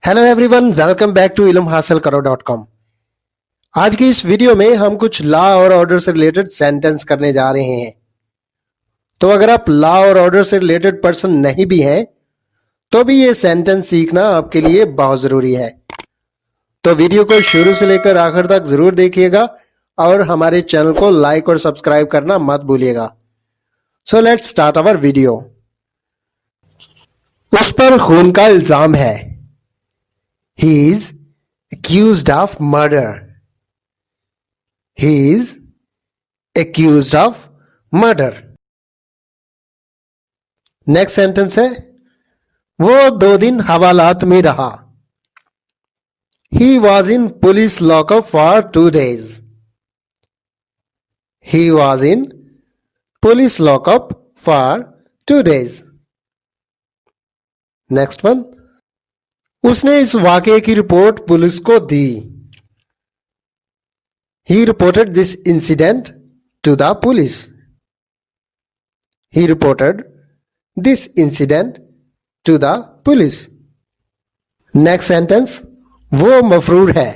Hello everyone, welcome back to ilmhasilkaro.com। आज की इस वीडियो में हम कुछ लॉ और ऑर्डर से रिलेटेड सेंटेंस करने जा रहे हैं। तो अगर आप लॉ और ऑर्डर से रिलेटेड पर्सन नहीं भी हैं तो भी ये सेंटेंस सीखना आपके लिए बहुत जरूरी है। तो वीडियो को शुरू से लेकर आखिर तक जरूर देखिएगा और हमारे चैनल को लाइक और सब्सक्राइब करना मत भूलिएगा। So let's start our video. उस पर खून का इल्जाम है। He is accused of murder. He is accused of murder. Next sentence है, वो 2 दिन हवालात में रहा। He was in police lockup for 2 days. He was in police lockup for 2 days. Next one, उसने इस वाकये की रिपोर्ट पुलिस को दी। He reported this incident to the police. He reported this incident to the police. Next sentence, वो मफरूर है।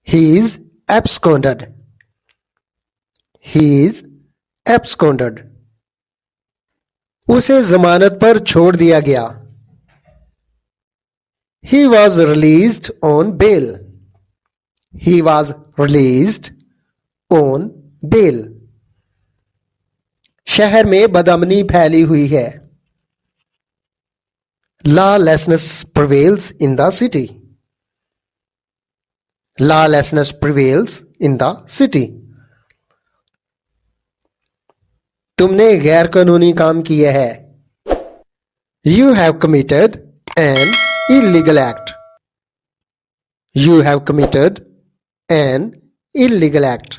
He is absconded. He is absconded. उसे जमानत पर छोड़ दिया गया। He was released on bail. He was released on bail. शहर में बदअमनी फैली हुई है। Lawlessness prevails in the city. Lawlessness prevails in the city. तुमने गैर कानूनी काम किया है। You have committed an illegal act. You have committed an illegal act.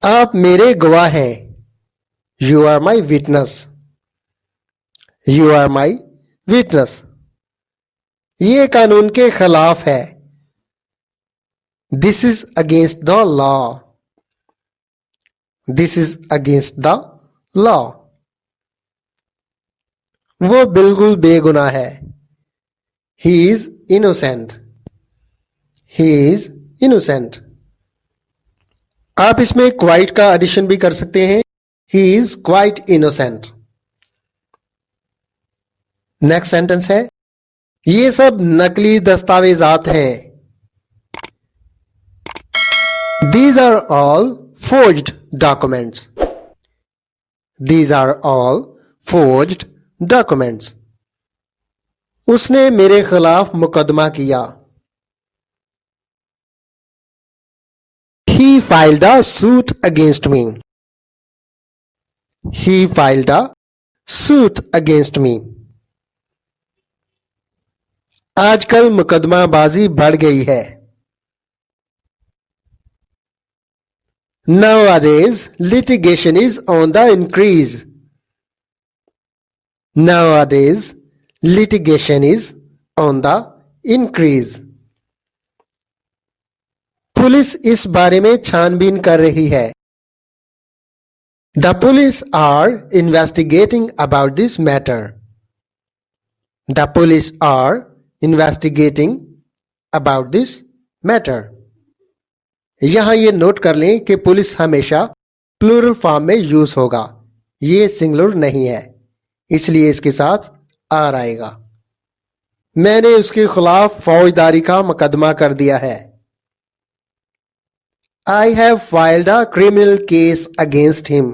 आप मेरे गवाह हैं। You are my witness. You are my witness. ये कानून के खिलाफ है। This is against the law. This is against the law. वो बिल्कुल बेगुनाह है। He is innocent. He is innocent. आप इसमें quite का एडिशन भी कर सकते हैं। He is quite innocent. Next sentence है, ये सब नकली दस्तावेजात हैं। These are all forged documents. These are all forged documents. उसने मेरे खिलाफ मुकदमा किया। He filed a suit against me. He filed a suit against me. आजकल मुकदमाबाजी बढ़ गई है। Nowadays litigation is on the increase. Nowadays litigation is on the increase. Police इस बारे में छानबीन कर रही है। The police are investigating about this matter. The police are investigating about this matter. यहां ये नोट कर लें कि पुलिस हमेशा प्लूरल फॉर्म में यूज होगा। ये सिंगुलर नहीं है, इसलिए इसके साथ आर आएगा। मैंने उसके खिलाफ फौजदारी का मुकदमा कर दिया है। I have filed a criminal case against him.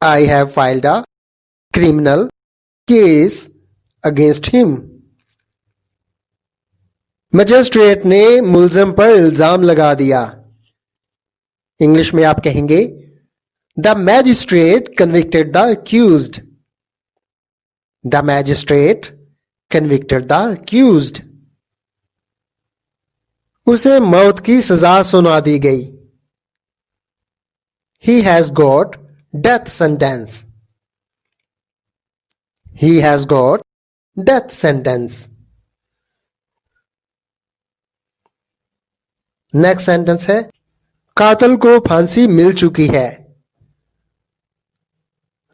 I have filed a criminal case against him. Magistrate ने मुल्जिम पर इल्जाम लगा दिया। इंग्लिश में आप कहेंगे The magistrate convicted the accused. The magistrate convicted the accused. उसे मौत की सजा सुना दी गई। He has got death sentence. He has got death sentence. Next sentence है, कातिल को फांसी मिल चुकी है।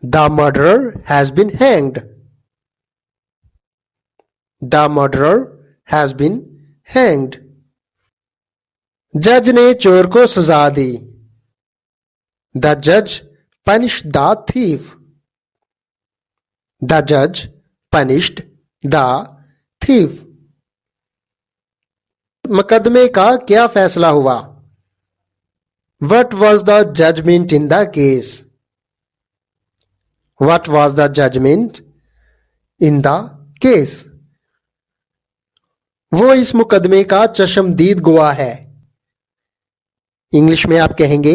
The murderer has been hanged. The murderer has been hanged. जज ने चोर को सजा दी. The judge punished the thief. The judge punished the thief. मुकदमे का क्या फैसला हुआ? What was the judgment in the case? What was the judgment in the case? वो इस मुकदमे का चश्मदीद गवाह है. इंग्लिश में आप कहेंगे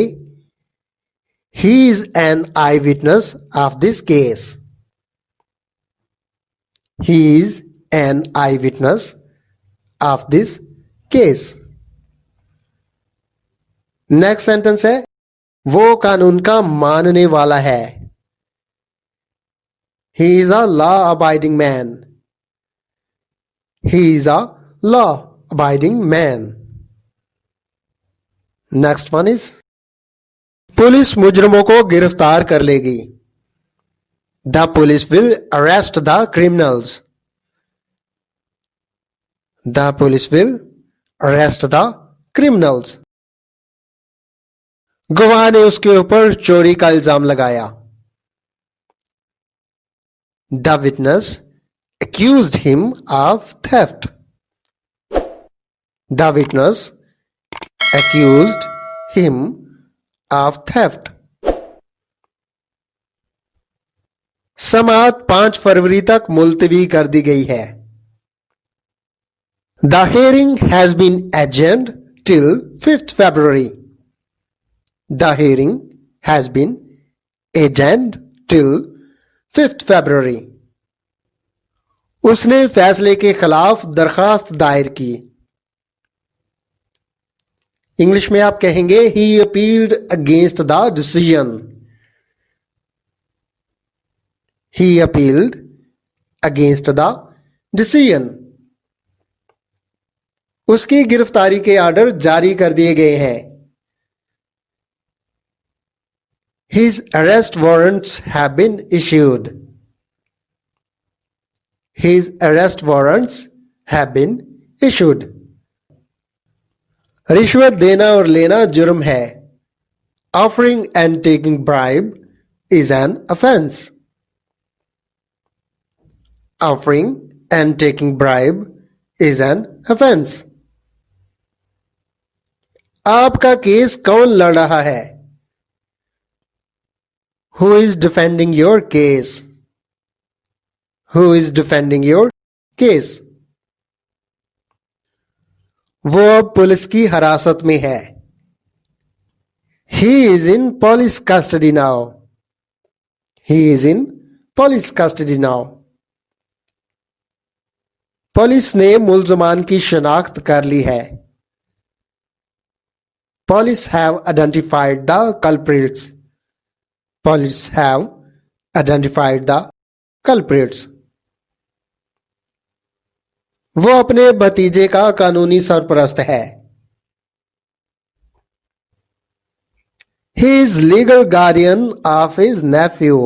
He is an eyewitness of this case. He is an eyewitness of this case. Next sentence है वो कानून का मानने वाला है. He is a law abiding man. He is a law abiding man. Next one is police मुजरिमों को गिरफ्तार कर लेगी. The police will arrest the criminals. The police will arrest the criminals. गवाह ने उसके ऊपर चोरी का इल्जाम लगाया. The witness accused him of theft. The witness accused him of theft. समाअत 5 फरवरी तक मुलतवी कर दी गई है. The hearing has been adjourned till 5th February. The hearing has been adjourned till 5th February. उसने फैसले के खिलाफ दरखास्त दायर की. इंग्लिश में आप कहेंगे He appealed against the decision. He appealed against the decision. उसकी गिरफ्तारी के आर्डर जारी कर दिए गए हैं. His arrest warrants have been issued. His arrest warrants have been issued. रिश्वत देना और लेना जुर्म है. Offering and taking bribe is an offense. Offering and taking bribe is an offense. आपका केस कौन लड़ रहा है? Who is defending your case? Who is defending your case? वो अब पुलिस की हिरासत में है. He is in police custody now. He is in police custody now. Police ने मुल्ज़मान की शनाख्त कर ली है. Police have identified the culprits. Police have identified the culprits. वो अपने भतीजे का कानूनी सरपरस्त है. He is legal guardian of his nephew.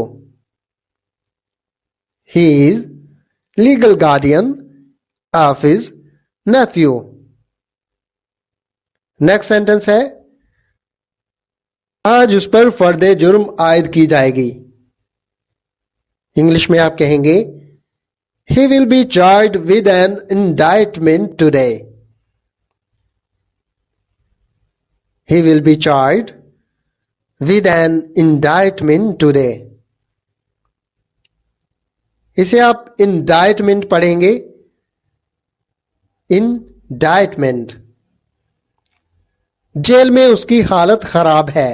He is legal guardian of his nephew. Next sentence है आज उस पर फर्दे जुर्म आयद की जाएगी. इंग्लिश में आप कहेंगे He will be charged with an indictment today. He will be charged with an indictment today. इसे आप indictment पढ़ेंगे. Indictment. जेल में उसकी हालत खराब है.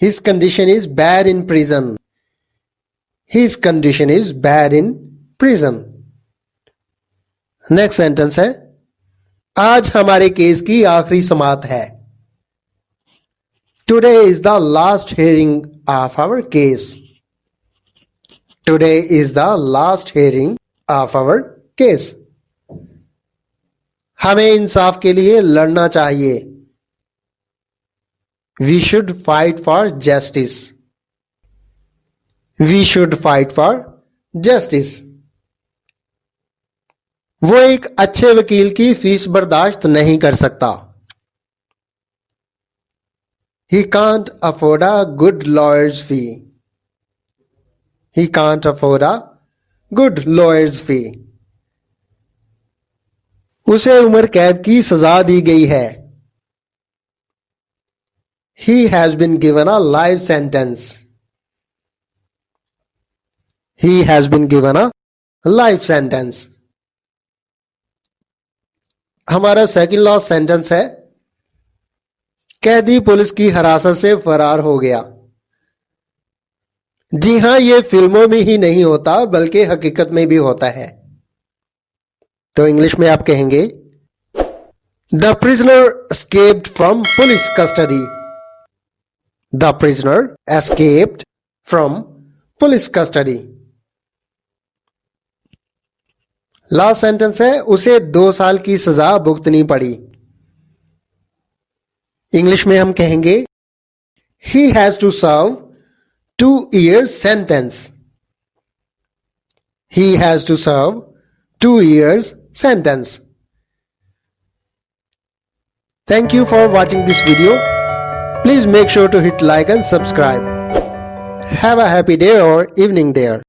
His condition is bad in prison. His condition is bad in prison. Next sentence है आज हमारे केस की आखिरी समाअत है. Today is the last hearing of our case. Today is the last hearing of our case. हमें इंसाफ के लिए लड़ना चाहिए. We should fight for justice. We should fight for justice. वो एक अच्छे वकील की फीस बर्दाश्त नहीं कर सकता। He can't afford a good lawyer's fee. He can't afford a good lawyer's fee. उसे उम्र कैद की सजा दी गई है। He has been given a life sentence. He has been given a life sentence. हमारा सेकंड लास्ट सेंटेंस है, कैदी पुलिस की हिरासत से फरार हो गया। जी हां, ये फिल्मों में ही नहीं होता बल्कि हकीकत में भी होता है। तो इंग्लिश में आप कहेंगे, the prisoner escaped from police custody. The prisoner escaped from police custody. Last sentence है, उसे 2 साल की सजा भुगतनी पड़ी। इंग्लिश में हम कहेंगे, he has to serve 2 years sentence. He has to serve 2 years sentence. Thank you for watching this video. Please make sure to hit like and subscribe. Have a happy day or evening there.